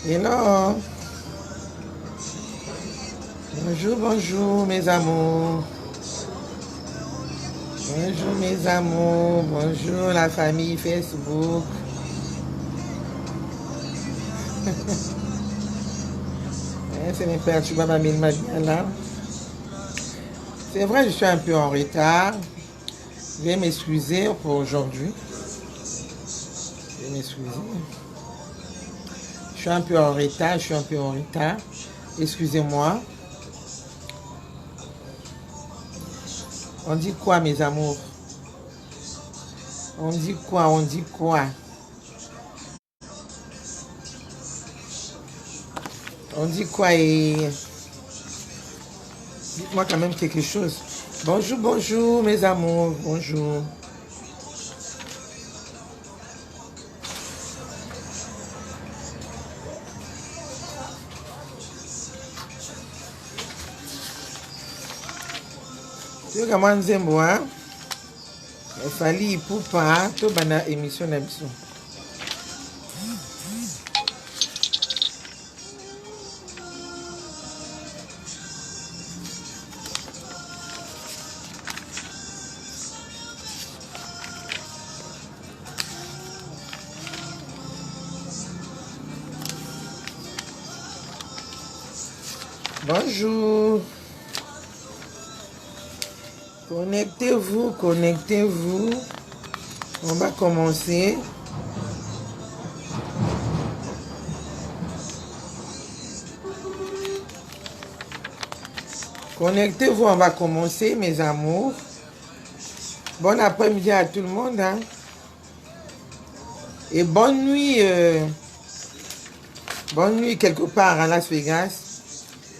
Hello. Bonjour, bonjour mes amours. Bonjour mes amours. Bonjour la famille Facebook. C'est mes pères, tu vas m'amener là. C'est vrai, je suis un peu en retard. Je vais m'excuser pour aujourd'hui. Je vais m'excuser. Je suis un peu en retard. Excusez-moi. On dit quoi, mes amours? On dit quoi? On dit quoi? On dit quoi et... Dites-moi quand même quelque chose. Bonjour, bonjour, mes amours. Bonjour. Tu comment nzembo, hein? Il fallait pour pas tout bana émission d'émission. Bonjour. Connectez-vous, connectez-vous. On va commencer. Connectez-vous, on va commencer, mes amours. Bon après-midi à tout le monde. Hein? Et bonne nuit. Bonne nuit quelque part à Las Vegas.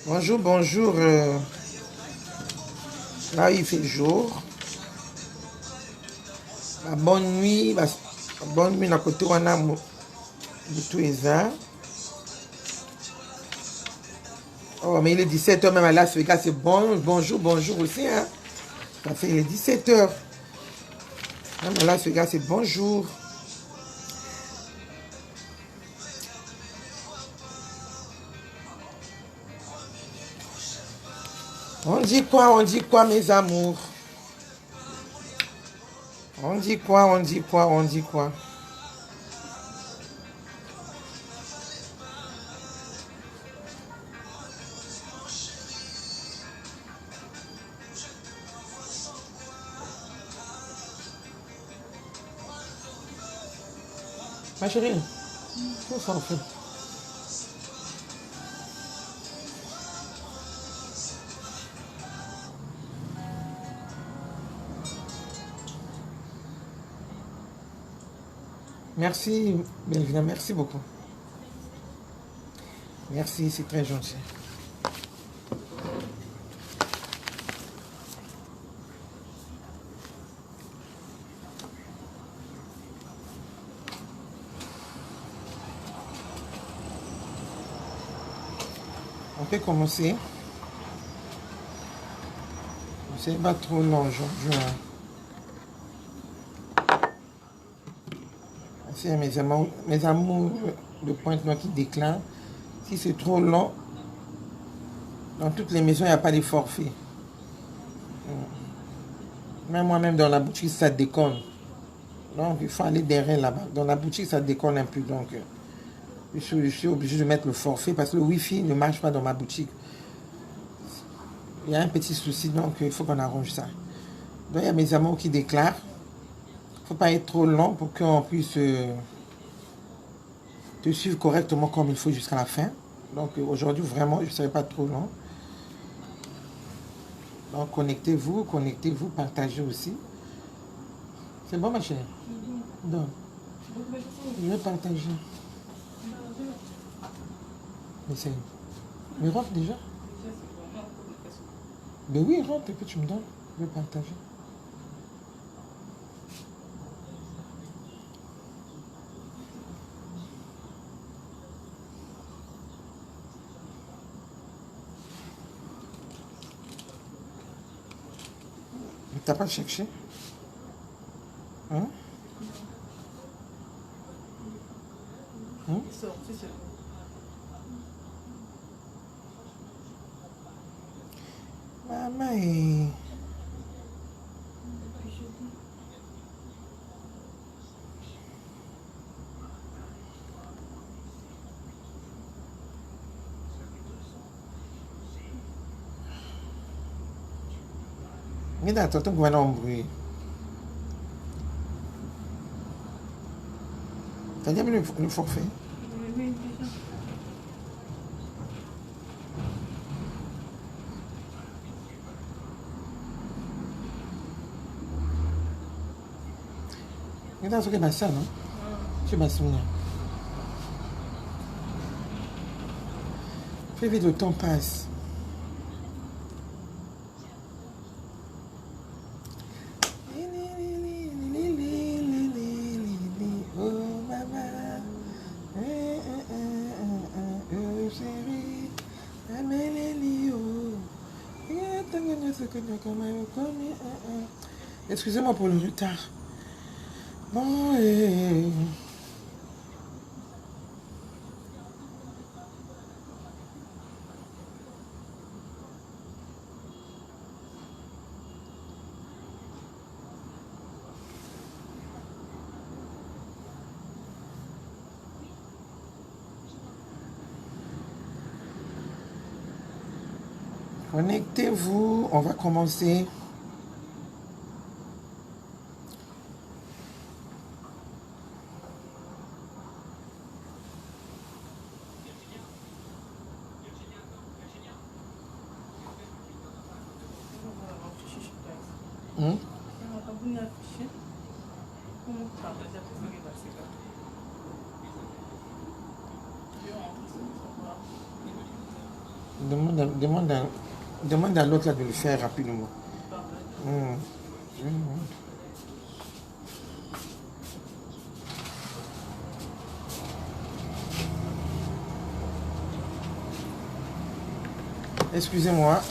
Bonjour, bonjour. Là, il fait jour. Bonne nuit. Bonne nuit, à côté, on a tout ça. Oh, mais il est 17h même à Las Vegas. C'est bon. Bonjour, bonjour aussi. Hein? Ça fait il est 17h. Même à Las Vegas, c'est bonjour. On dit quoi, mes amours? On dit quoi, on dit quoi, on dit quoi? Ma chérie, tout s'en fait. Merci, Belvina, merci beaucoup. Merci, c'est très gentil. On peut commencer. C'est pas trop long aujourd'hui. C'est mes amours de Pointe-Noire qui déclarent. Si c'est trop long, dans toutes les maisons, il n'y a pas de forfait. Même moi-même, dans la boutique, ça déconne. Donc, il faut aller derrière là-bas. Dans la boutique, ça déconne un peu. Donc, je suis obligé de mettre le forfait parce que le Wi-Fi ne marche pas dans ma boutique. Il y a un petit souci, donc il faut qu'on arrange ça. Donc, il y a mes amours qui déclarent. Il ne faut pas être trop long pour qu'on puisse te suivre correctement comme il faut jusqu'à la fin. Donc, aujourd'hui, vraiment, je ne serai pas trop long. Donc, connectez-vous, partagez aussi. C'est bon, ma chérie? Donc, je vais partager. Mais c'est... Mais rentre déjà. Mais oui, rentre et puis tu me donnes. Je vais partager. Mais t'as pas cherché? Hein? Hein? Maman. Mira, todo un buen hombre. T'as déjà mis le forfait? Oui, déjà. Mira, eso que pasa, ¿no? Je me souviens. Fais vite, le temps passe. Oh, maman. Chérie. Excusez-moi pour le retard. Bon, connectez-vous, on va commencer. Hmm? Demande à l'autre de le faire rapidement. Hmm. Excusez-moi.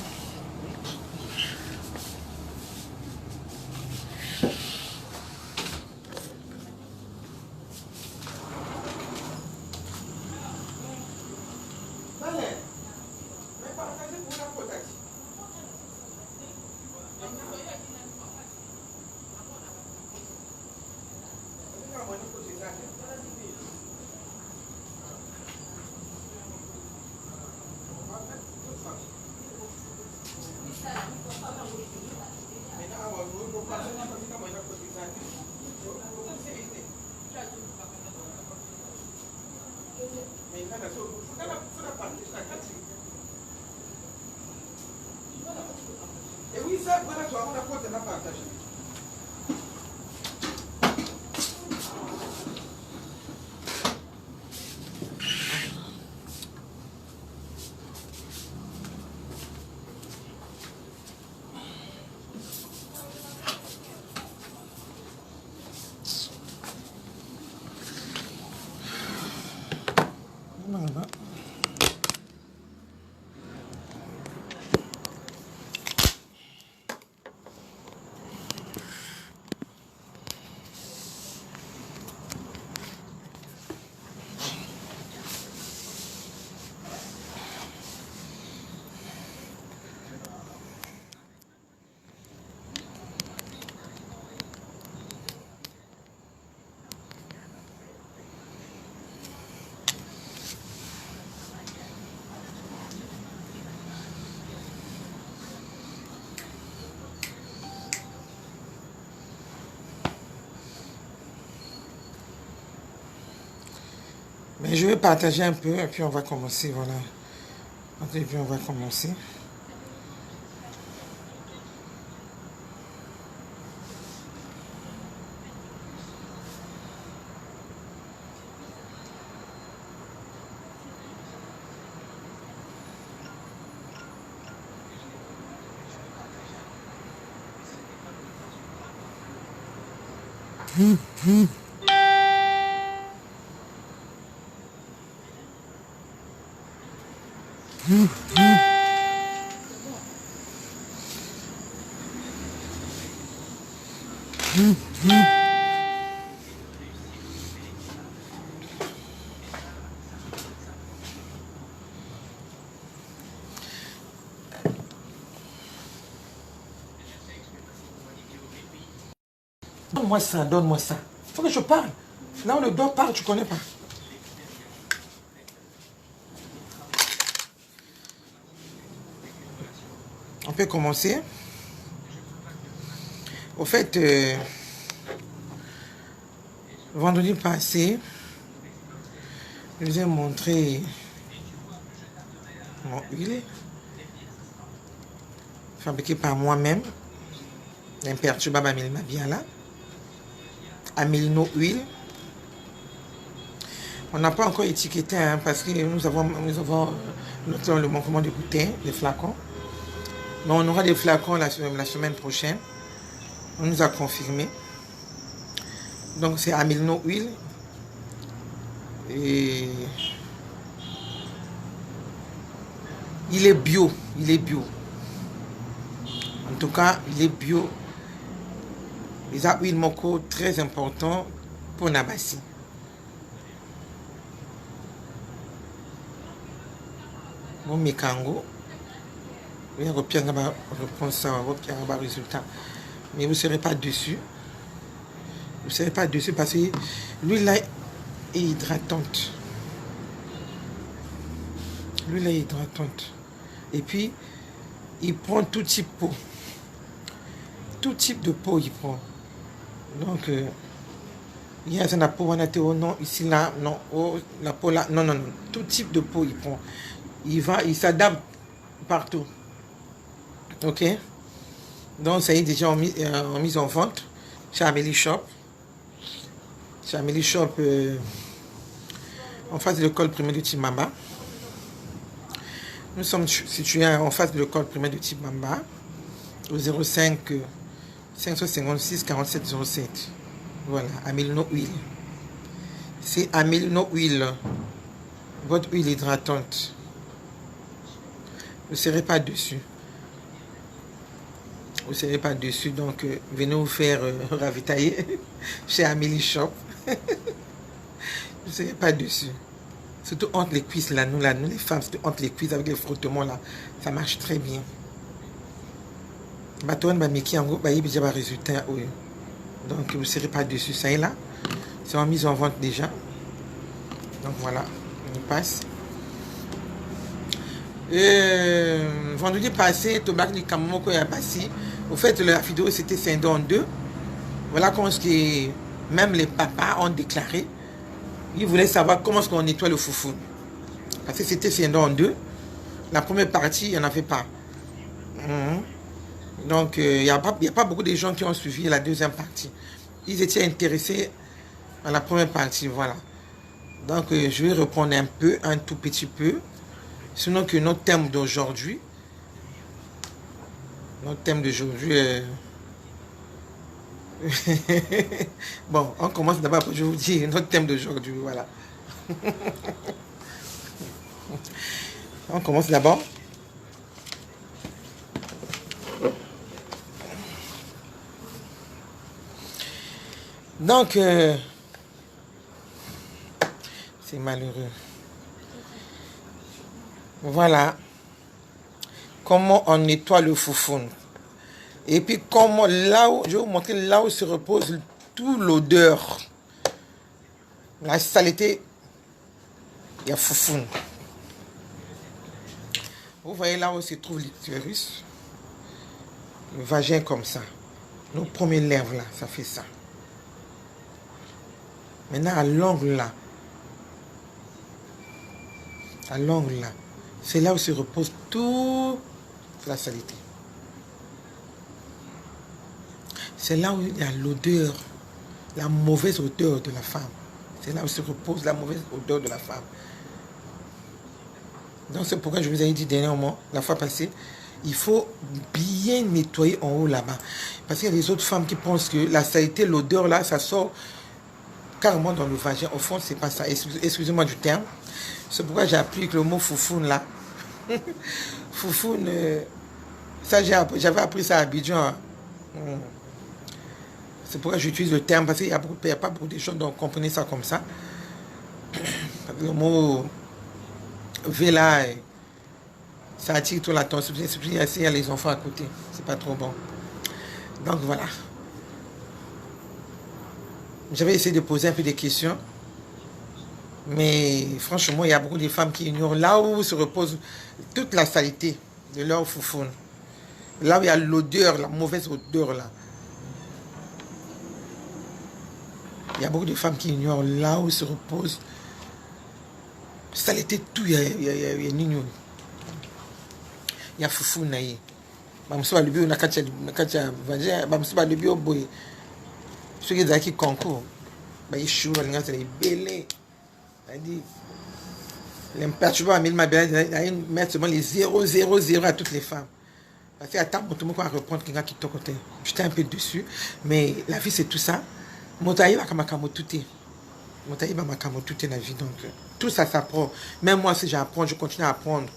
Et oui, ça, voilà, tu vas avoir la porte, elle n'a pas attaché. Voilà. Mais je vais partager un peu et puis on va commencer, voilà. Et puis on va commencer. Donne-moi ça, donne-moi ça. Il faut que je parle. Là où le doigt parle, tu connais pas. On peut commencer. Au fait, vendredi passé, je vous ai montré mon huile fabriquée par moi-même. L'imperturbable Amil Mabiala. Amilno huile. On n'a pas encore étiqueté hein, parce que nous avons noté le manquement de bouteilles, des flacons. Mais on aura des flacons la semaine prochaine. On nous a confirmé. Donc c'est Amilno huile. Et il est bio. Il est bio. En tout cas, il est bio. Les huiles moko très important pour Nabassi. Mon mécango. Il y a réponse à résultat. Mais vous ne serez pas dessus. Vous ne serez pas dessus parce que l'huile là est hydratante. L'huile est hydratante. Et puis, il prend tout type de peau. Tout type de peau, il prend. Donc, il y a la peau, on a non, ici, là, non, oh, la peau là, non, non, non. Tout type de peau, il prend. Il s'adapte partout. Ok? Donc, ça y est déjà en mise en vente chez Amélie Shop. Chez Amélie Shop, en face de l'école primaire de Timamba. Nous sommes situés en face de l'école primaire de Timamba, au 05 556 47 07. Voilà, Amilno huile. C'est Amilno huile. Votre huile hydratante. Vous ne serez pas dessus. Vous ne serez pas dessus, donc venez vous faire ravitailler chez Amélie Shop. Vous ne serez pas dessus. Surtout entre les cuisses, là, nous les femmes, surtout entre les cuisses avec les frottements, là, ça marche très bien. Donc, vous ne serez pas dessus, ça est là. C'est en mise en vente déjà. Donc voilà, on y passe. Vendredi passé, Tobac du Kamoko est passé. Au fait, la vidéo c'était scindé en deux. Voilà comment même les papas ont déclaré. Ils voulaient savoir comment est-ce qu'on nettoie le foufou. Parce que c'était scindé en deux. La première partie, il n'y en avait pas. Donc, il n'y a pas beaucoup de gens qui ont suivi la deuxième partie. Ils étaient intéressés à la première partie, voilà. Donc, je vais reprendre un tout petit peu. Sinon que notre thème d'aujourd'hui, bon, on commence d'abord, je vous dis notre thème d'aujourd'hui, voilà. On commence d'abord. Donc, c'est malheureux. Voilà. Comment on nettoie le foufoune. Et puis, comment là où, je vais vous montrer là où se repose toute l'odeur. La saleté, il y a foufoune. Vous voyez là où se trouve l'utérus. Le vagin comme ça. Nos premiers lèvres là, ça fait ça. Maintenant, à l'angle là. À l'angle là. C'est là où se repose toute la saleté. C'est là où il y a l'odeur, la mauvaise odeur de la femme. C'est là où se repose la mauvaise odeur de la femme. Donc c'est pourquoi je vous ai dit dernièrement, la fois passée, il faut bien nettoyer en haut là-bas. Parce qu'il y a des autres femmes qui pensent que la saleté, l'odeur là, ça sort carrément dans le vagin. Au fond, c'est pas ça. Excusez-moi du terme. C'est pourquoi j'ai appris que le mot foufoune là. Foufoune, ça j'avais appris ça à Abidjan. C'est pourquoi j'utilise le terme, parce qu'il n'y a pas beaucoup de choses, donc comprenez ça comme ça. Le mot V là, ça attire toute l'attention. Il y a les enfants à côté, c'est pas trop bon. Donc voilà. J'avais essayé de poser un peu des questions. Mais franchement, il y a beaucoup de femmes qui ignorent là où se repose toute la saleté de leur foufoune. Là où il y a l'odeur, la mauvaise odeur là. Il y a beaucoup de femmes qui ignorent là où se repose saleté tout. Il y a nino. Il y a foufoune naïe. Bamsi ba lubi na kacha vagin, bamsi ba lubi oboy. Ceux qui ont concours, bah ils chouent, ils ont belé. Dit l'imperturbable Amine Mabela mettre seulement les 0, 0, 0 à toutes les femmes. Parce que attends, tout le monde va reprendre quelqu'un qui est de ton côté. J'étais un peu dessus, mais la vie c'est tout ça. Motaï va kamakamo touté. Motaï va makamo touté la vie, donc tout ça s'apprend. Même moi si j'apprends, je continue à apprendre.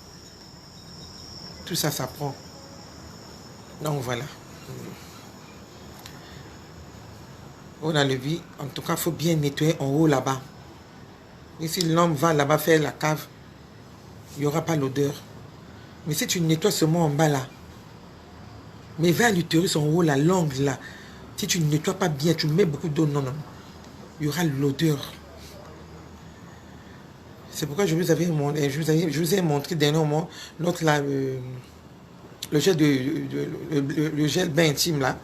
Tout ça s'apprend. Donc voilà. On a le vie, en tout cas, il faut bien nettoyer en haut là-bas. Et si l'homme va là-bas faire la cave, il n'y aura pas l'odeur. Mais si tu nettoies seulement en bas là, mais vers l'utérus en haut, la langue là, si tu ne nettoies pas bien, tu mets beaucoup d'eau, non, il y aura l'odeur. C'est pourquoi je vous ai montré dernièrement l'autre là, le gel bain intime là,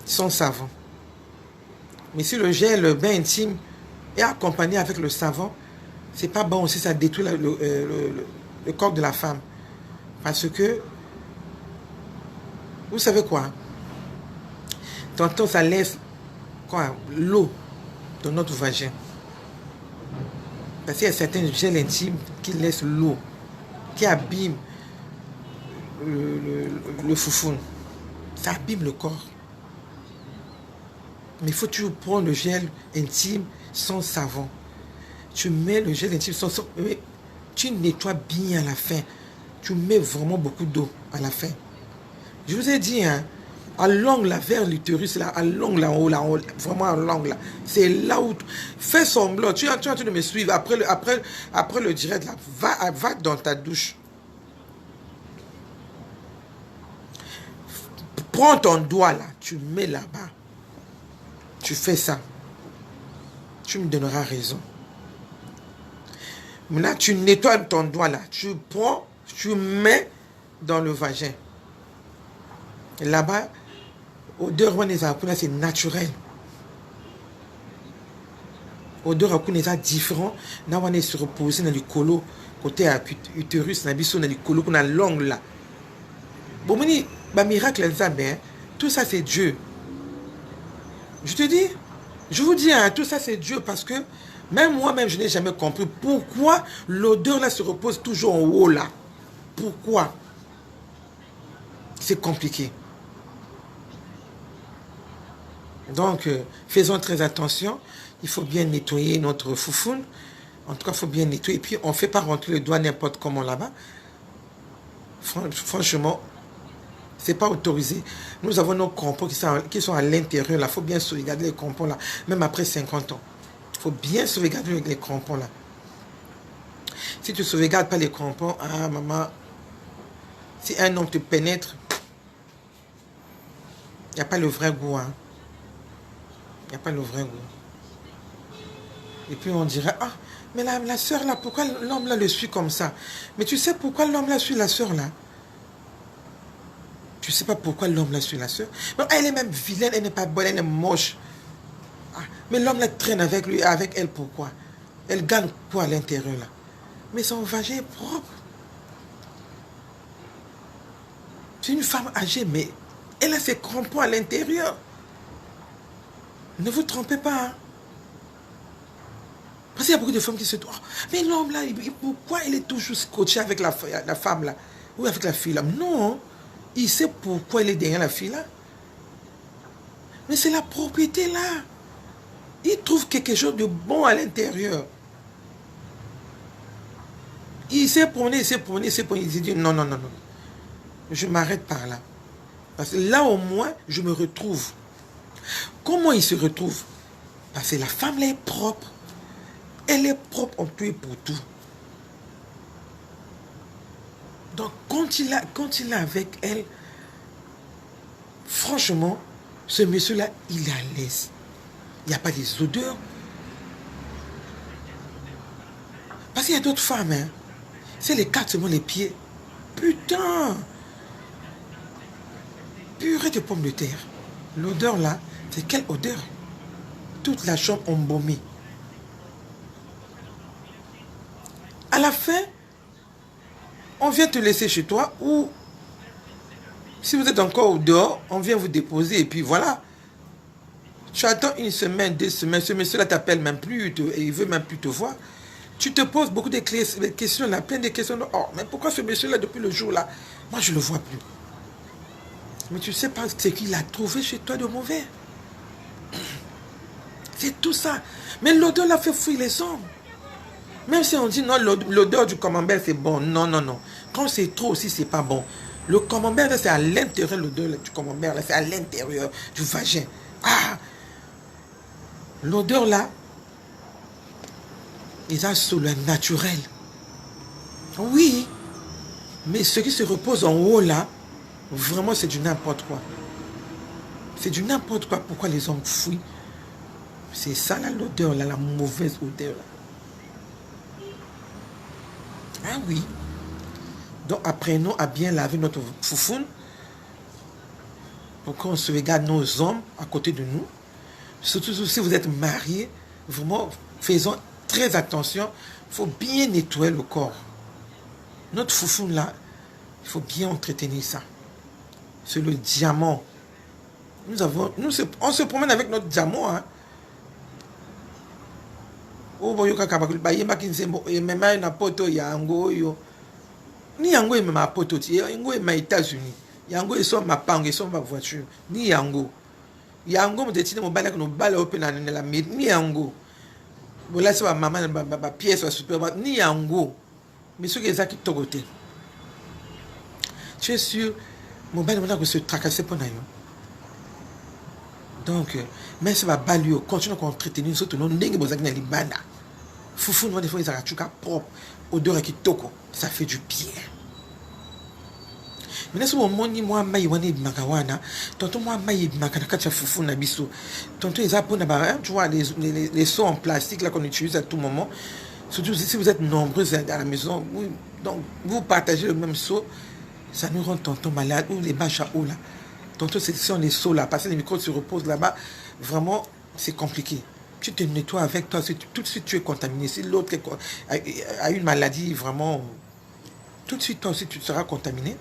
sans savon. Mais si le gel bain intime est accompagné avec le savon, c'est pas bon aussi, ça détruit le corps de la femme. Parce que, vous savez quoi? Tantôt ça laisse l'eau dans notre vagin. Parce qu'il y a certains gels intimes qui laissent l'eau, qui abîment le foufoune. Ça abîme le corps. Mais il faut toujours prendre le gel intime sans savon. Tu mets le gel intime sans savon. Tu nettoies bien à la fin. Tu mets vraiment beaucoup d'eau à la fin. Je vous ai dit, hein, à l'angle là, vers l'utérus, là, à l'angle là, en haut, vraiment à l'angle là. C'est là où... Fais semblant. Tu es en train de me suivre. Après le direct, là, va dans ta douche. Prends ton doigt là, tu mets là-bas. Tu fais ça. Tu me donneras raison. Maintenant, tu nettoies ton doigt là. Tu prends, tu mets dans le vagin. Là-bas, odeur c'est naturel. Odeur est différent. Là, on est se reposer dans le colo, côté utérus, dans le colo, dans l'ongle là. Bon, miracle, tout ça c'est Dieu. Je te dis, je vous dis, hein, tout ça c'est Dieu parce que même moi-même je n'ai jamais compris pourquoi l'odeur là se repose toujours en haut là. Pourquoi? C'est compliqué. Donc, faisons très attention. Il faut bien nettoyer notre foufoune. En tout cas, il faut bien nettoyer. Et puis, on ne fait pas rentrer le doigt n'importe comment là-bas. Franchement, ce n'est pas autorisé. Nous avons nos crampons qui sont à l'intérieur. Il faut bien sauvegarder les crampons là, même après 50 ans. Il faut bien sauvegarder les crampons là. Si tu ne sauvegardes pas les crampons, ah maman, si un homme te pénètre, il n'y a pas le vrai goût. Hein. Il n'y a pas le vrai goût. Et puis on dirait, ah, mais la soeur là, pourquoi l'homme là le suit comme ça? Mais tu sais pourquoi l'homme là suit la soeur là? Tu sais pas pourquoi l'homme là suit la soeur? Elle est même vilaine, elle n'est pas bonne, elle est moche. Ah, mais l'homme là traîne avec lui, avec elle, pourquoi? Elle gagne quoi à l'intérieur là? Mais son vagin est propre. C'est une femme âgée, mais elle a ses crampons à l'intérieur. Ne vous trompez pas. Hein? Parce qu'il y a beaucoup de femmes qui se disent, oh, mais l'homme là, pourquoi il est toujours scotché avec la femme là? Ou avec la fille là? Non, il sait pourquoi il est derrière la fille là. Mais c'est la propriété là. Il trouve quelque chose de bon à l'intérieur. Il s'est promené. Il s'est dit, non. Je m'arrête par là. Parce que là au moins, je me retrouve. Comment il se retrouve? Parce que la femme là est propre. Elle est propre en tout et pour tout. Donc, quand il est avec elle, franchement, ce monsieur-là, il est à l'aise. Il n'y a pas des odeurs. Parce qu'il y a d'autres femmes, hein. C'est les quatre seulement les pieds. Putain! Purée de pommes de terre. L'odeur là, c'est quelle odeur? Toute la chambre embaumée. À la fin, on vient te laisser chez toi ou si vous êtes encore dehors, on vient vous déposer et puis voilà. Tu attends une semaine, 2 semaines, ce monsieur-là t'appelle même plus et il veut même plus te voir. Tu te poses beaucoup de questions là, plein de questions. Oh, mais pourquoi ce monsieur-là depuis le jour là, moi je ne le vois plus. Mais tu ne sais pas ce qu'il a trouvé chez toi de mauvais. C'est tout ça. Mais l'odeur l'a fait fuir les hommes. Même si on dit non, l'odeur du camembert c'est bon. Non, non, non. Quand c'est trop aussi, c'est pas bon. Le camembert, c'est à l'intérieur, l'odeur du camembert, c'est à l'intérieur du vagin. Ah! L'odeur là, ils ont sur le naturel. Oui. Mais ce qui se repose en haut là, vraiment c'est du n'importe quoi. C'est du n'importe quoi. Pourquoi les hommes fuient? C'est ça là, l'odeur là, la mauvaise odeur là. Ah oui. Donc apprenons à bien laver notre foufoune pour qu'on se regarde nos hommes à côté de nous. Surtout si vous êtes mariés, vraiment faisons très attention. Il faut bien nettoyer le corps. Notre foufoune là, il faut bien entretenir ça. C'est le diamant. On se promène avec notre diamant. Hein. Oh, boyo kakabakul bayema kinsembo emema na poto yango yo. Ni yango emema poto ti yango ema États-Unis. Yango eso ma pango eso ma voiture. Ni yango. Yango mo detine mo bala ko no bala open na la ni yango. Bola se ba maman ba pièce wa super ni yango. Mais ce qui est ça qui togote. Tu es sûr mon bala mo se tracasser pour nayo. Donc mais ça va balio continue à entretenir surtout non ndenge bozaki na libanda. Foufou des fois ils arachuka propre odeur qui toko ça fait du bien. Mais si on moni moi mai wane makawana tonton moi mai makana kacha foufou na biso tonton ils apprennent à tu vois les seaux en plastique là qu'on utilise à tout moment surtout si vous êtes nombreux dans la maison donc vous partagez le même seau ça nous rend tonton malade ou les bâches à eau là tonton c'est sur les seaux là parce que les microbes se reposent là-bas vraiment c'est compliqué. Tu te nettoies avec toi, tout de suite tu es contaminé. Si l'autre a une maladie, vraiment, tout de suite toi aussi tu seras contaminé.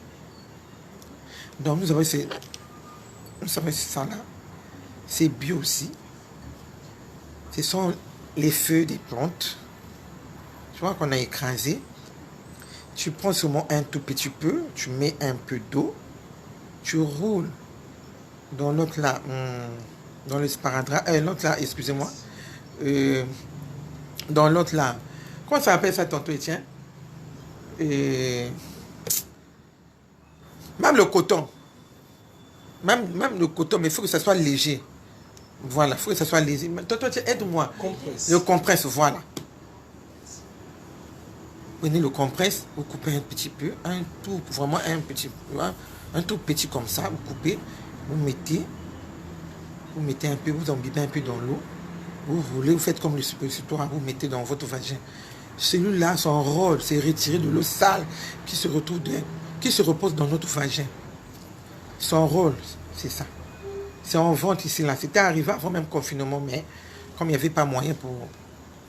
Donc nous avons ça là. C'est bio aussi. Ce sont les feuilles des plantes. Tu vois qu'on a écrasé. Tu prends seulement un tout petit peu, tu mets un peu d'eau, tu roules dans l'autre là, dans le sparadrap, l'autre là, excusez-moi. Dans l'autre là, comment ça s'appelle ça tantôt Etienne? Même le coton, même le coton, mais il faut que ça soit léger. Voilà, il faut que ça soit léger. Tonton, aide-moi. Le compresse, voilà. Prenez le compresse, vous coupez un petit peu, vraiment un tout petit comme ça, vous coupez, vous mettez un peu, vous imbibez un peu dans l'eau. Vous voulez, vous faites comme le suppositoire, vous mettez dans votre vagin. Celui-là, son rôle, c'est retirer de l'eau sale qui se repose dans notre vagin. Son rôle, c'est ça. C'est en vente ici, là. C'était arrivé avant même confinement, mais comme il n'y avait pas moyen pour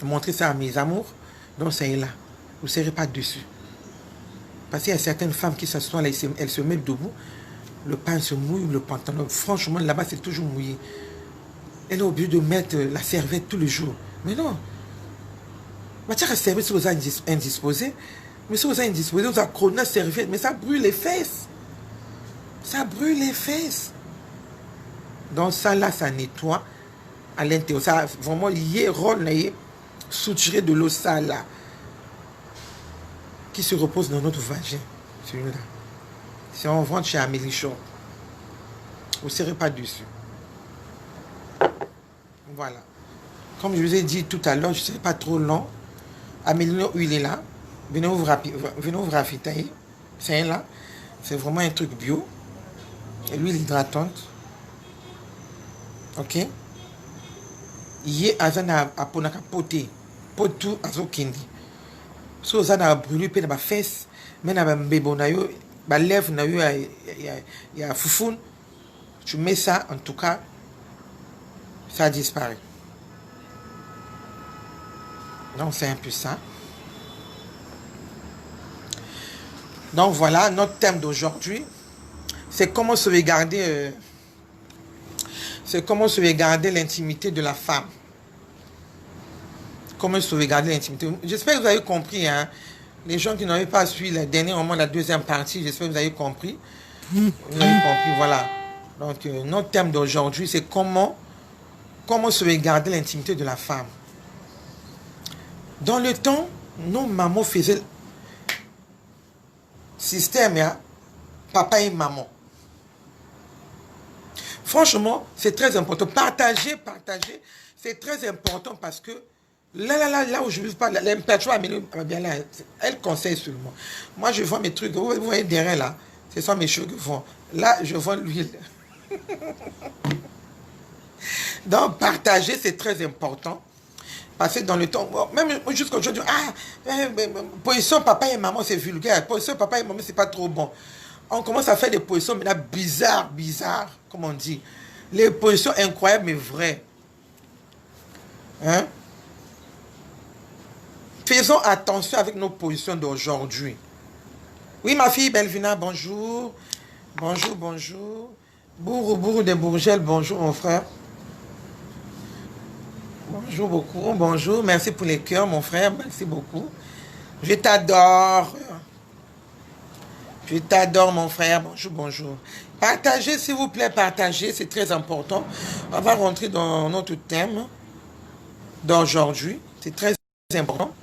montrer ça à mes amours, donc c'est là. Vous ne serrez pas dessus. Parce qu'il y a certaines femmes qui s'assoient là, elles se mettent debout, le pain se mouille, le pantalon. Franchement, là-bas, c'est toujours mouillé. Elle est obligée de mettre la serviette tous les jours. Mais non. Tu as la serviette si vous êtes indisposé. Mais si vous êtes indisposé, vous avez chroné la serviette. Mais ça brûle les fesses. Ça brûle les fesses. Donc ça là, ça nettoie à l'intérieur. Ça a vraiment lié, rôle, soutirer de l'eau sale là. Qui se repose dans notre vagin. Celui-là. Si on vend chez Amélie Shop. Vous ne serrez pas dessus. Voilà. Comme je vous ai dit tout à l'heure, je ne serai pas trop long. Amélie, il est là. Venez vous rafitailler. C'est là. C'est vraiment un truc bio. Et l'huile hydratante. Ok. Ye azana aponaka pote. Potu azokindi. So ozana brûlé pe na ba fesse, mais na ba mbebo na yo, ba lèvre na yo ya foufoune. Tu mets ça, en tout cas, ça disparaît. Donc c'est un peu ça. Donc voilà, notre thème d'aujourd'hui, c'est comment sauvegarder l'intimité de la femme. Comment sauvegarder l'intimité. J'espère que vous avez compris, hein. Les gens qui n'avaient pas suivi le dernier moment, la deuxième partie, j'espère que vous avez compris. Vous avez compris, voilà. Donc notre thème d'aujourd'hui, c'est comment sauvegarder l'intimité de la femme. Dans le temps, nos mamans faisaient système, hein, papa et maman. Franchement, c'est très important. Partager, c'est très important parce que là où je ne parle, l'impératrice bien là, elle conseille seulement. Moi, je vois mes trucs, vous voyez derrière là, ce sont mes cheveux qui font. Là, je vois l'huile. Donc, partager, c'est très important. Parce que dans le temps, même jusqu'à aujourd'hui, position papa et maman, c'est vulgaire. Position papa et maman, c'est pas trop bon. On commence à faire des positions maintenant bizarres, comme on dit. Les positions incroyables, mais vraies. Hein? Faisons attention avec nos positions d'aujourd'hui. Oui, ma fille Belvina, bonjour. Bonjour. Bourou de Bourgel, bonjour, mon frère. Bonjour beaucoup, bonjour. Merci pour les cœurs, mon frère. Merci beaucoup. Je t'adore. Je t'adore, mon frère. Bonjour. Partagez, s'il vous plaît, partagez. C'est très important. On va rentrer dans notre thème d'aujourd'hui. C'est très important.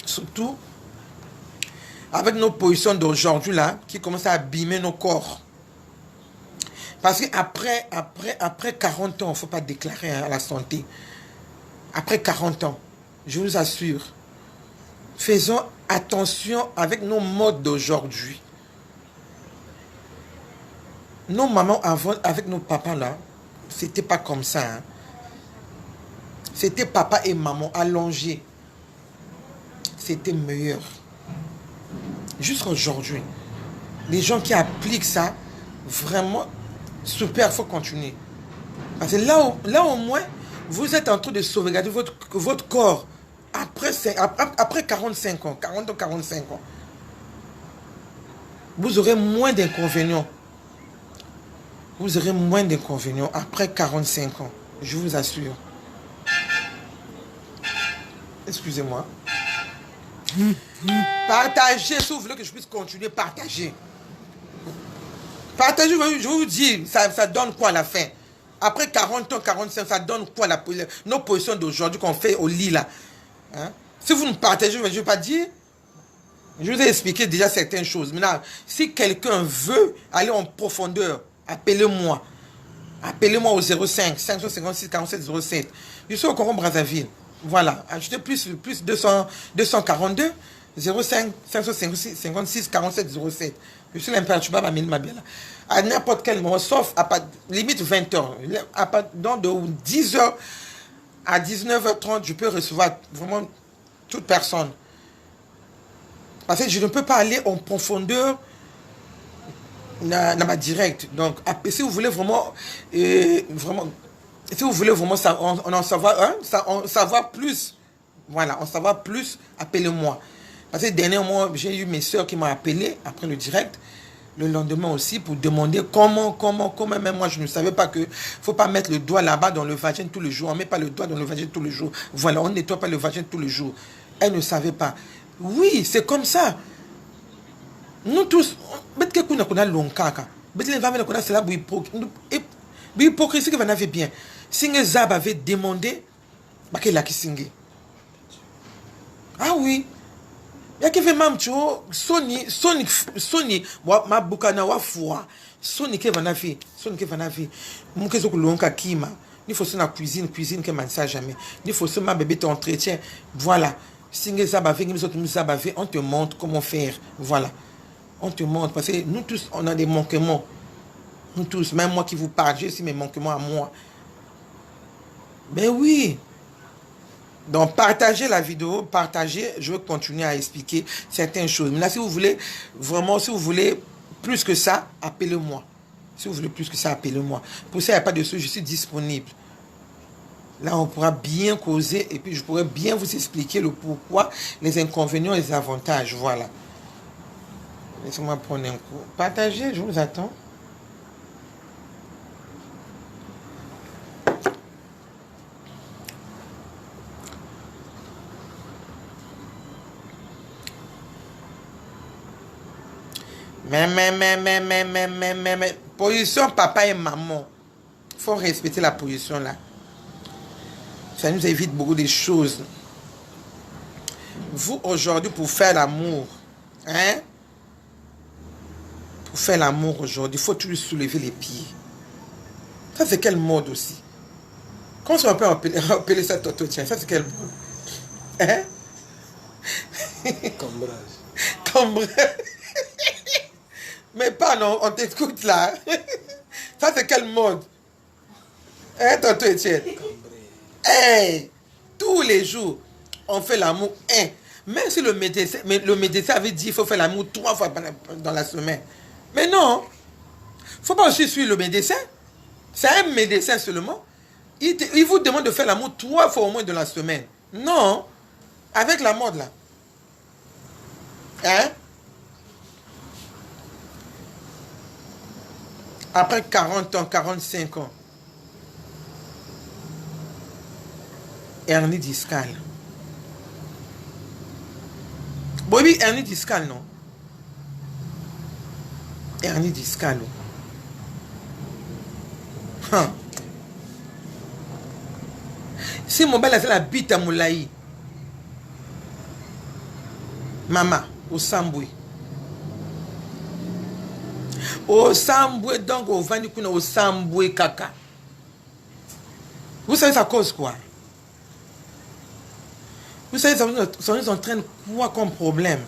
Surtout avec nos positions d'aujourd'hui, là, qui commencent à abîmer nos corps. Parce qu'après 40 ans, il ne faut pas déclarer à la santé. Après 40 ans, je vous assure, faisons attention avec nos modes d'aujourd'hui. Nos mamans avant, avec nos papas là, c'était pas comme ça. Hein. C'était papa et maman allongés. C'était meilleur. Jusqu'à aujourd'hui, les gens qui appliquent ça, vraiment, super, il faut continuer. Parce que là au moins, vous êtes en train de sauvegarder votre corps après 45 ans, 40 ou 45 ans. Vous aurez moins d'inconvénients. Vous aurez moins d'inconvénients après 45 ans. Je vous assure. Excusez-moi. Partagez, si vous voulez que je puisse continuer, partagez. Partagez, je vous dis, ça donne quoi à la fin? Après 40 ans, 45, ça donne quoi nos positions d'aujourd'hui qu'on fait au lit là? Hein? Si vous ne partagez, je ne vais pas dire. Je vous ai expliqué déjà certaines choses. Maintenant, si quelqu'un veut aller en profondeur, appelez-moi. Appelez-moi au 05 556 47 07. Je suis au Congo-Brazzaville. Voilà. Ajoutez plus 242 05 556 56 47 07. Je suis l'impératrice Baba Mine Mabiala. À n'importe quel moment, sauf à limite 20h. Donc de 10h à 19h30, je peux recevoir vraiment toute personne. Parce que je ne peux pas aller en profondeur dans ma directe. Donc, si vous voulez vraiment, si vous voulez vraiment en savoir plus, voilà, en savoir plus, appelez-moi. Parce que dernièrement, j'ai eu mes soeurs qui m'ont appelé après le direct, le lendemain aussi, pour demander comment, même moi, je ne savais pas que faut pas mettre le doigt là-bas dans le vagin tous les jours. On ne met pas le doigt dans le vagin tous les jours. Voilà, on ne nettoie pas le vagin tous les jours. Elle ne savait pas. Oui, c'est comme ça. Nous tous, l'hypocrisie que vous avez bien. Si Zab avait demandé, ah oui. Il y a qui fait même Sony, ma bukana wa foi. Sony que va nafi, Sony que va nafi. Mon que lonka kima. Il faut na cuisine que man ça jamais. Il faut seulement bébé t'entretien. Voilà. Si Zab avec on te montre comment faire. Voilà. On te montre parce que nous tous on a des manquements. Nous tous, même moi qui vous parle, j'ai aussi mes manquements à moi. Mais oui, Donc, partagez la vidéo, partagez. Je vais continuer à expliquer certaines choses. Mais là, si vous voulez, vraiment, si vous voulez plus que ça, appelez-moi. Si vous voulez plus que ça, appelez-moi. Pour ça, il n'y a pas de souci, je suis disponible. Là, on pourra bien causer et puis je pourrai bien vous expliquer le pourquoi, les inconvénients et les avantages. Voilà. Laissez-moi prendre un coup. Partagez, je vous attends. Mais. Position papa et maman. Il faut respecter la position là. Ça nous évite beaucoup de choses. Vous, aujourd'hui, pour faire l'amour, hein? Pour faire l'amour aujourd'hui, il faut toujours soulever les pieds. Ça, c'est quel mode aussi? Comment on peut appeler ça toto? Tiens, ça, c'est quel mode? Hein? Cambrage. Cambrage. Mais pardon, on t'écoute là. Ça, c'est quel mode? Hein, tonton Etienne? Hey, tous les jours, on fait l'amour. Hein. Même si le médecin avait dit qu'il faut faire l'amour 3 fois dans la semaine. Mais non, il ne faut pas aussi suivre le médecin. C'est un médecin seulement. Il vous demande de faire l'amour 3 fois au moins dans la semaine. Non, avec la mode là. Hein? Après 40 ans, 45 ans. Hernie discale. Bon, oui, hernie discale, non? Hernie discale. Hein. Si mon bel a la bite à Moulaï. Maman, au Samboué. Au Samboué, donc au Vanikuna, au Samboué caca. Vous savez ça cause quoi? Vous savez, ça nous entraîne quoi comme problème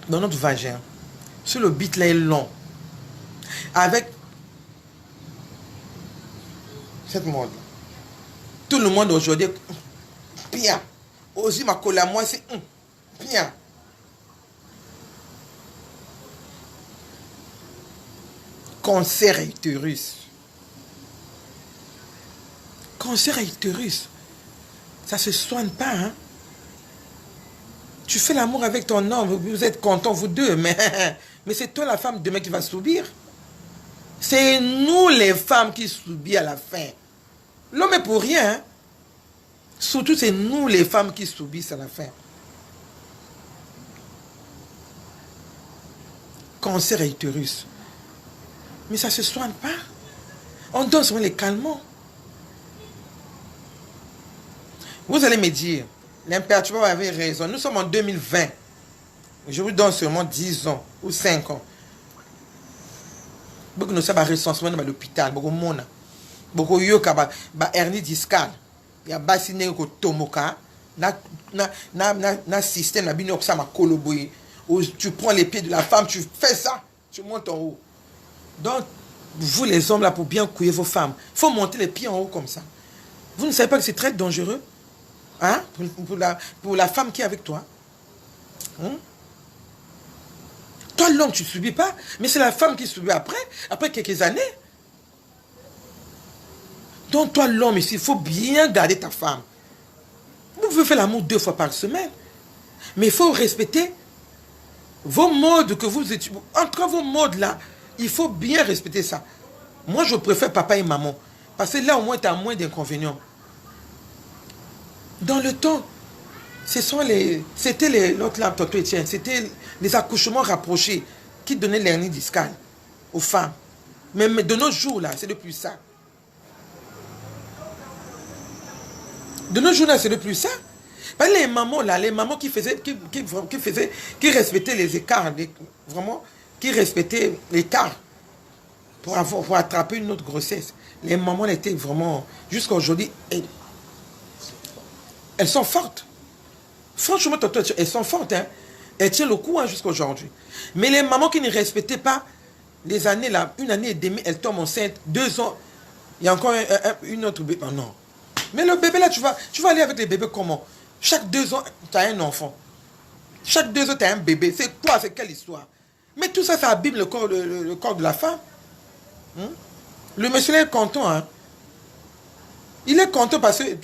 dans notre vagin? Sur le bit là est long. Avec cette mode. Tout le monde aujourd'hui, bien. Aussi ma colle à moi, c'est bien. Cancer utérus. Cancer utérus. Ça ne se soigne pas, hein. Tu fais l'amour avec ton homme, vous êtes contents, vous deux, mais c'est toi la femme demain qui va subir. C'est nous les femmes qui subissent à la fin. L'homme est pour rien, hein. Surtout c'est nous les femmes qui subissent à la fin. Cancer utérus. Mais ça ne se soigne pas. On donne souvent les calmants. Vous allez me dire, l'imperturbable avait raison. Nous sommes en 2020. Je vous donne seulement 10 ans ou 5 ans. Beaucoup de ça recensement dans l'hôpital. Beaucoup de monde. Beaucoup de gens qui ont hernie discale. Il y a bassiné ko tomoka. Na système na bino ça ma koloboy. Tu prends les pieds de la femme, tu fais ça, tu montes en haut. Donc vous les hommes là pour bien couiller vos femmes, il faut monter les pieds en haut comme ça. Vous ne savez pas que c'est très dangereux? Hein? Pour la femme qui est avec toi. Hein? Toi, l'homme, tu ne subis pas. Mais c'est la femme qui subit après quelques années. Donc, toi, l'homme, ici, il faut bien garder ta femme. Vous pouvez faire l'amour 2 fois par semaine. Mais il faut respecter vos modes que vous utilisez. Entre vos modes là, il faut bien respecter ça. Moi, je préfère papa et maman. Parce que là, au moins, tu as moins d'inconvénients. Dans le temps, c'était l'autre là, Toto Etienne, c'était les accouchements rapprochés qui donnaient l'hernie discale aux femmes. Mais de nos jours là, c'est de plus ça. De nos jours là, c'est de plus ça. Parce que les mamans là, les mamans qui respectaient les écarts, vraiment, qui respectaient l'écart pour attraper une autre grossesse. Les mamans étaient vraiment, jusqu'à aujourd'hui, elles sont fortes. Franchement, elles sont fortes. Hein? Elles tiennent le coup hein, jusqu'à aujourd'hui. Mais les mamans qui ne respectaient pas les années, là, 1 année et demie, elles tombent enceintes, 2 ans. Il y a encore une autre bébé. Oh non. Mais le bébé là, tu vas aller avec les bébés comment? Chaque 2 ans, tu as un enfant. Chaque 2 ans, tu as un bébé. C'est quoi? C'est quelle histoire? Mais tout ça, ça abîme le corps, le corps de la femme. Le monsieur est content. Hein? Il est content parce que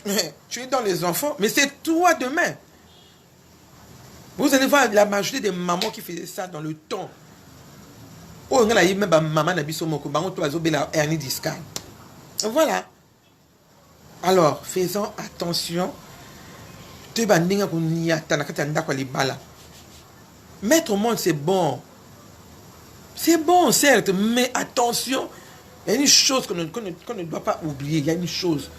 tu es dans les enfants. Mais c'est toi demain. Vous allez voir la majorité des mamans qui faisaient ça dans le temps. Oh, on a même maman n'a pas hernie discale. Voilà. Alors, faisons attention. Mettre au monde, c'est bon. C'est bon, certes, mais attention. Il y a une chose qu'on ne doit pas oublier. Il y a une chose.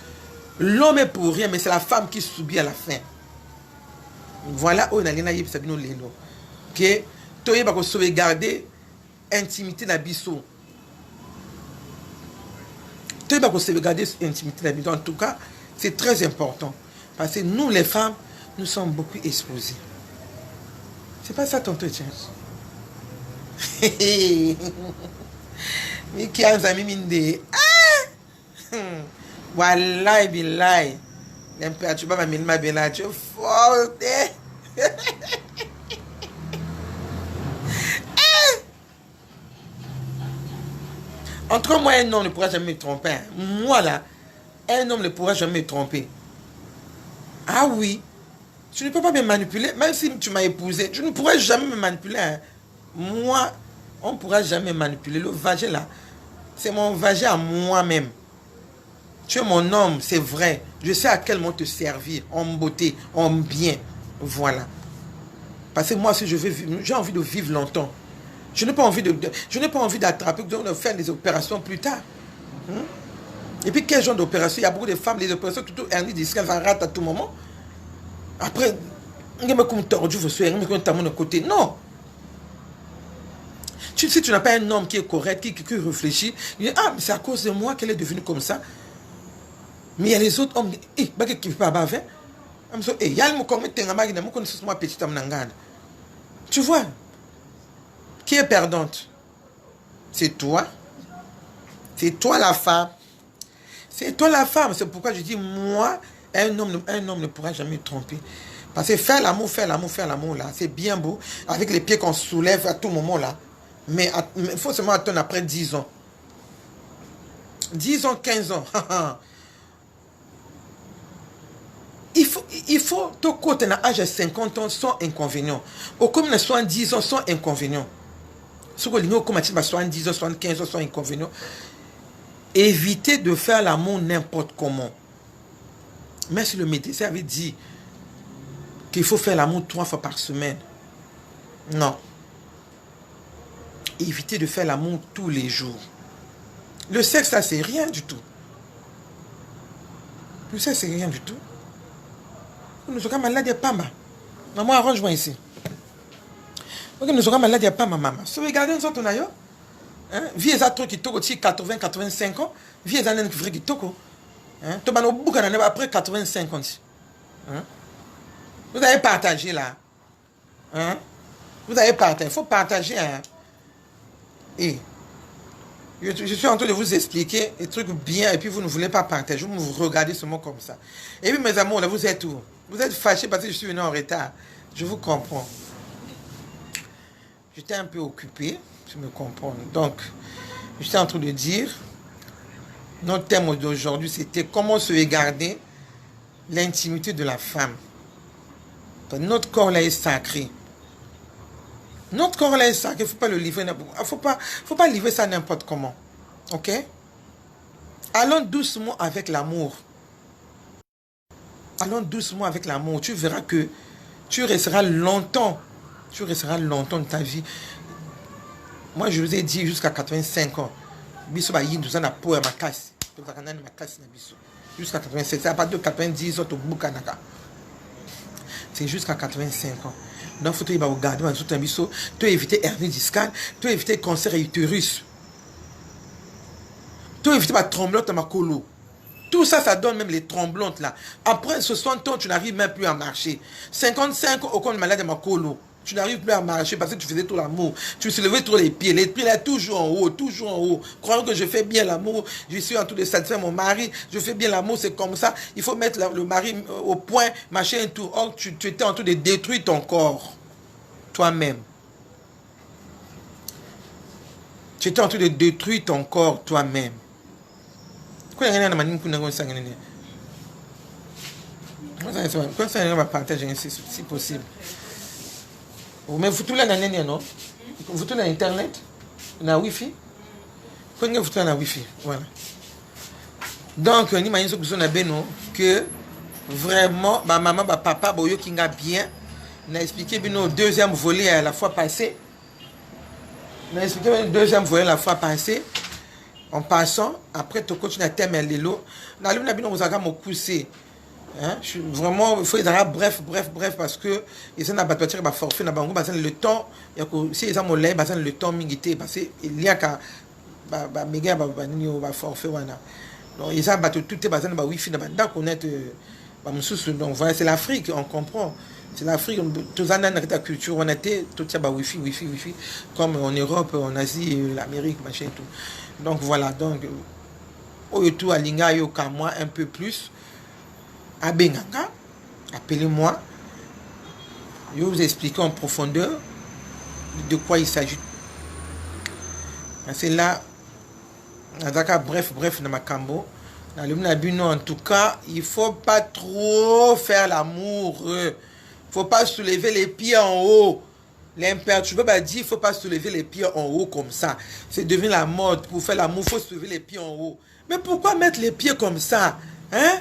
L'homme est pour rien, mais c'est la femme qui subit à la fin. Voilà où on a que tu vas sauvegarder intimité d'Abisso. Tu vas sauvegarder intimité d'Abisso. En tout cas, c'est très important. Parce que nous, les femmes, nous sommes beaucoup exposées. C'est pas ça ton truc, mais qui a un ami minde. Wallahi billahi. Tu vas m'amener bien là, tu es forte. Entre moi, un homme ne pourra jamais me tromper. Moi là, un homme ne pourra jamais me tromper. Ah oui, tu ne peux pas me manipuler, même si tu m'as épousé, tu ne pourrais jamais me manipuler. Hein. Moi, on ne pourra jamais me manipuler. Le vagin là, c'est mon vagin à moi-même. Tu es mon homme, c'est vrai. Je sais à quel moment te servir, en beauté, en bien. Voilà. Parce que moi, si je veux vivre, j'ai envie de vivre longtemps. Je n'ai pas envie d'attraper, de faire des opérations plus tard. Et puis, quel genre d'opération? Il y a beaucoup de femmes, les opérations, tout hernie discale, ça rate à tout moment. Après, il y a comme tordu, vous soyez, de côté. Non. Si tu n'as pas un homme qui est correct, qui réfléchit, il dit, ah, mais c'est à cause de moi qu'elle est devenue comme ça. Mais il y a les autres hommes, qui ne peuvent pas baver. Tu vois, qui est perdante? C'est toi. C'est toi la femme. C'est toi la femme. C'est pourquoi je dis, moi, un homme ne pourra jamais me tromper. Parce que faire l'amour là, c'est bien beau. Avec les pieds qu'on soulève à tout moment là. Mais il faut seulement attendre après 10 ans. 10 ans, 15 ans. Il faut te côté à l'âge de 50 ans sans inconvénient. Au comme les 70 ans sans inconvénient. Ce que l'on comme 70 ans, 75 ans sans inconvénient. Évitez de faire l'amour n'importe comment. Mais si le médecin avait dit qu'il faut faire l'amour 3 fois par semaine. Non. Évitez de faire l'amour tous les jours. Le sexe, ça, c'est rien du tout. Le sexe, c'est rien du tout. Nous sommes malades, il n'y a pas mal. Maman, arrange-moi ici. Nous sommes malades, il n'y a pas ma maman. Si vous regardez, nous sommes en ailleurs. Vieux à truc qui toque aussi 80, 85 ans. Vieux à un qui toque. Tu vas nous bouger après 85 ans. Vous avez partagé là. Vous avez partagé. Il faut partager. Et je suis en train de vous expliquer des trucs bien et puis vous ne voulez pas partager. Vous me regardez seulement comme ça. Et puis mes amours, là, vous êtes où? Vous êtes fâchés parce que je suis venu en retard. Je vous comprends. J'étais un peu occupé. Je me comprends. Donc, j'étais en train de dire, notre thème d'aujourd'hui, c'était comment se regarder l'intimité de la femme. Notre corps là est sacré. Notre corps là est sacré. Il ne faut pas le livrer. Il ne faut pas livrer ça n'importe comment. Ok? Allons doucement avec l'amour. Allons doucement avec l'amour. Tu verras que tu resteras longtemps. Tu resteras longtemps de ta vie. Moi, je vous ai dit jusqu'à 85 ans. Jusqu'à 85. C'est à partir de 90 ans, c'est jusqu'à 85 ans. Donc, il faut regarder, tu dois éviter hernie discale, tu dois éviter cancer et utérus. Tu dois éviter la tremblote à ma colo. Tout ça, ça donne même les tremblantes là. Après 60 ans, tu n'arrives même plus à marcher. 55 ans, au compte malade de ma colo. Tu n'arrives plus à marcher parce que tu faisais trop l'amour. Tu soulevais trop les pieds. Les pieds là, toujours en haut, toujours en haut. Croyant que je fais bien l'amour, je suis en train de satisfaire mon mari, je fais bien l'amour, c'est comme ça. Il faut mettre le mari au point, machin et tout. Or, tu étais en train de détruire ton corps. Toi-même. Tu étais en train de détruire ton corps toi-même. Quoi ça va partager si possible. Mais vous tout là dans non? Vous tout dans internet, dans wifi. Quand vous tout dans wifi, voilà. Donc ni manière que vraiment ma maman, ma papa, boyo kinga bien, n'a expliqué bino deuxième volet la fois passée. N'a expliqué le deuxième volet la fois passée. En passant, après tu continues à t'aimer l'élo. Dans le nabino vous avez poussé. Hein? Vraiment, il faut être bref, parce que ils ont abattu le forfait, le temps, si ils ont le temps, parce qu'il y a qu'à méga forfait. Donc, ils ont abattu tout le wifi, donc voilà, c'est l'Afrique, on comprend. C'est l'Afrique, tous les ans, la culture, on a été tout ça, wifi, comme en Europe, en Asie, l'Amérique, machin et tout. Donc voilà, donc, au tout à Linga, yo, qu'à moi, un peu plus. Abenganga, appelez-moi. Je vais vous expliquer en profondeur de quoi il s'agit. C'est là, bref, dans ma cambo. En tout cas, il ne faut pas trop faire l'amour. Il ne faut pas soulever les pieds en haut. L'impère, tu veux pas dire, il ne faut pas soulever les pieds en haut comme ça. C'est devenu la mode. Pour faire l'amour, il faut soulever les pieds en haut. Mais pourquoi mettre les pieds comme ça? Hein?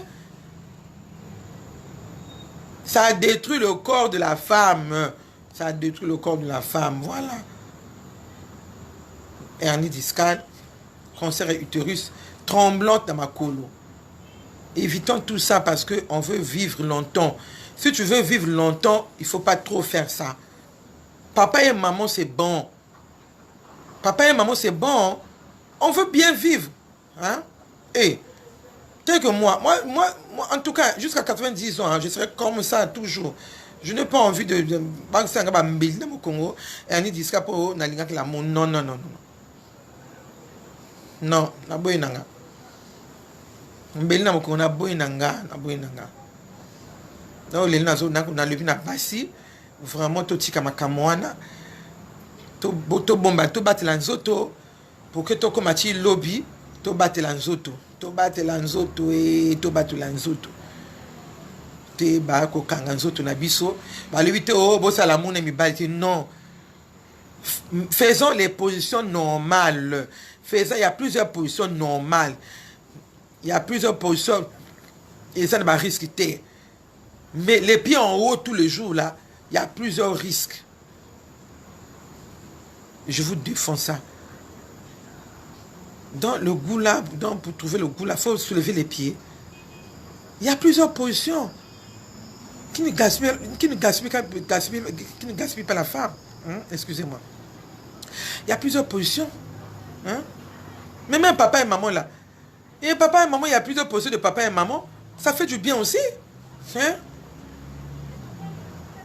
Ça détruit le corps de la femme. Ça détruit le corps de la femme. Voilà. Hernie discale, cancer et utérus, tremblante dans ma colo. Évitons tout ça parce qu'on veut vivre longtemps. Si tu veux vivre longtemps, il ne faut pas trop faire ça. Papa et maman, c'est bon. Papa et maman, c'est bon. On veut bien vivre. Hein? Et tel que moi, en tout cas, jusqu'à 90 ans, hein, je serai comme ça toujours. Je n'ai pas envie de au Congo et on dit que pour l'amour. Non. Non, na boy nanga. Mbeli na moko na boy nanga. Donc les nazo na levi na basi, vraiment to tika makamwana. To bomba to batela nzoto pour que to komati lobby, to batela nzoto. To batela nzoto et to batela nzoto. Te ba ko kanga nzoto na biso, ba levi te o bo sala mona mi balti non. Faisons les positions normales. Il y a plusieurs positions normales. Il y a plusieurs positions et ça ne va risquer. Mais les pieds en haut tous les jours là, il y a plusieurs risques. Je vous défends ça. Dans le goût là, pour trouver le goût là, il faut soulever les pieds. Il y a plusieurs positions qui ne gaspillent pas la femme. Hein? Excusez-moi. Il y a plusieurs positions. Hein? Mais même papa et maman là. Et papa et maman, il y a plusieurs positions de papa et maman. Ça fait du bien aussi. Hein?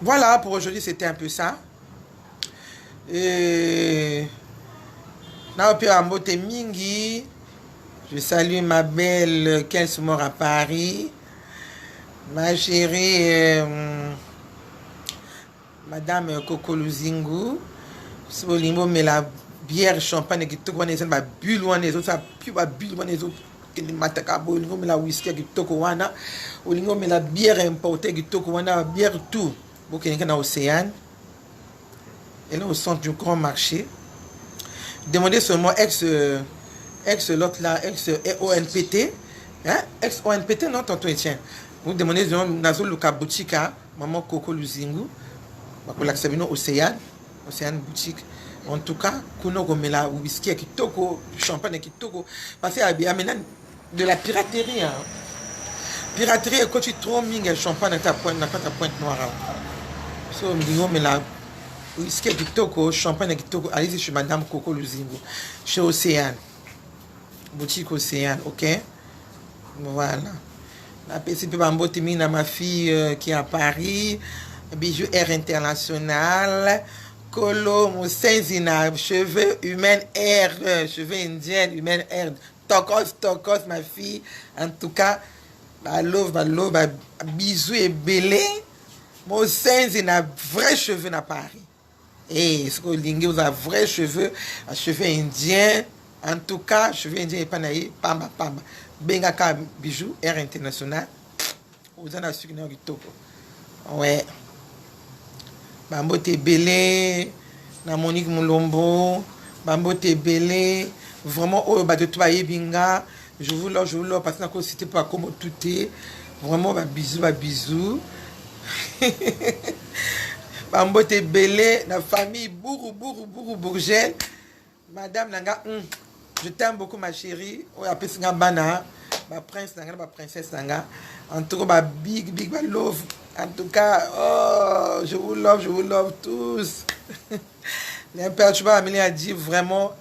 Voilà, pour aujourd'hui, c'était un peu ça. Et Mingi. Je salue ma belle Kels Mort à Paris. Ma chérie Madame Coco Luzingu. Solimbo mais la bière champagne qui te connaît ça bulle ou les autres ça puis va bulle ou les autres que les matakabo lingo mais la whisky qui te wana ou lingo mais la bière importée qui te wana bière tout beaucoup dans l'océan et là au centre du grand marché demandez seulement ex l'autre là ex ONPT hein ex ONPT non tonton Etienne vous demandez dans le boutique maman Coco Luzingu pour l'accès océan boutique. En tout cas, kuno la whisky qui toko, champagne qui toko, parce qu'il y a maintenant de la piraterie. Hein. Piraterie, quand tu trouves un champagne dans ta pointe noire. So, mais la whisky qui toko, champagne qui toko, allez-y chez Madame Coco Luzingu, chez Océane, boutique Océane, ok? Voilà. La PCP Bambo Timina, ma fille qui est à Paris. Bijou Air International. Kolo Moussenzina, cheveux humains air, cheveux indiens, humains air. Tokos, ma fille. En tout cas, love, bisous et belé. Moussenzina, vrai cheveux na Paris. Et ce que Lingue, vous avez vrai cheveux indiens. En tout cas, cheveux indiens et panaï, pamba. Bengaka Bijou Air International. Vous en avez su que nous ouais. Bambo Tebele, na Monique Moulombo, Bambo Tebele, vraiment, oh, de toi, Binga, je vous love, parce que c'était pas comme tout est, vraiment, bisous. Bambo Tebele, la famille Bourgel, Madame Nanga, je t'aime beaucoup, ma chérie, oh, appelle ça Bana, ma prince Nanga, ma princesse Nanga, en tout cas, big love. En tout cas, oh, je vous love tous. L'imperturbable Amélie a dit vraiment,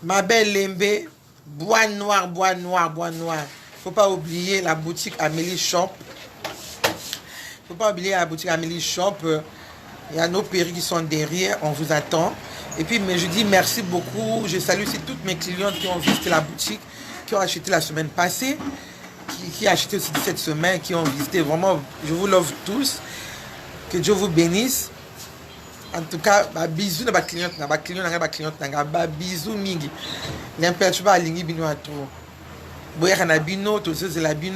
ma belle Lembe, bois noir. Faut pas oublier la boutique Amélie Shop. Faut pas oublier la boutique Amélie Shop. Il y a nos péris qui sont derrière, on vous attend. Et puis, mais je dis merci beaucoup. Je salue aussi toutes mes clientes qui ont visité la boutique, qui ont acheté la semaine passée. Qui a acheté aussi cette semaine, qui ont visité. Vraiment, je vous love tous. Que Dieu vous bénisse. En tout cas, bisous à ma cliente, bisous mingi. L'imperturbable Lingi Bino à trop. Il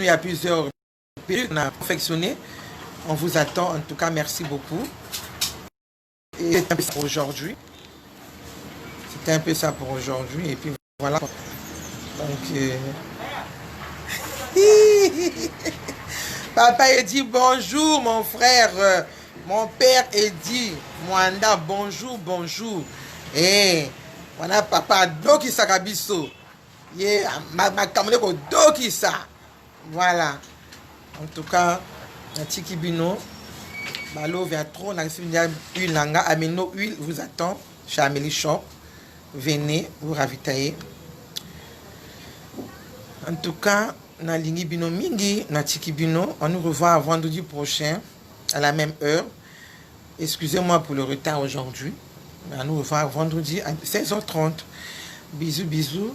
y a plusieurs périodes qu'on a perfectionné. On vous attend. En tout cas, merci beaucoup. Et c'est un peu ça pour aujourd'hui. C'était un peu ça pour aujourd'hui. Et puis voilà. Donc, papa il dit bonjour mon frère, mon père Eddy Mwanda, bonjour. Et voilà papa Doki Sakabiso. Ma camarade pour Doki ça. Voilà. En tout cas, Tiki Bino, Malo vient trop, on a huile langa, Amino huile vous attend chez Amélie Shop. Venez vous ravitailler. En tout cas, na Lingi Bino Mingi, na Tiki Bino. On nous revoit vendredi prochain à la même heure. Excusez-moi pour le retard aujourd'hui. On nous revoit vendredi à 16h30. Bisous.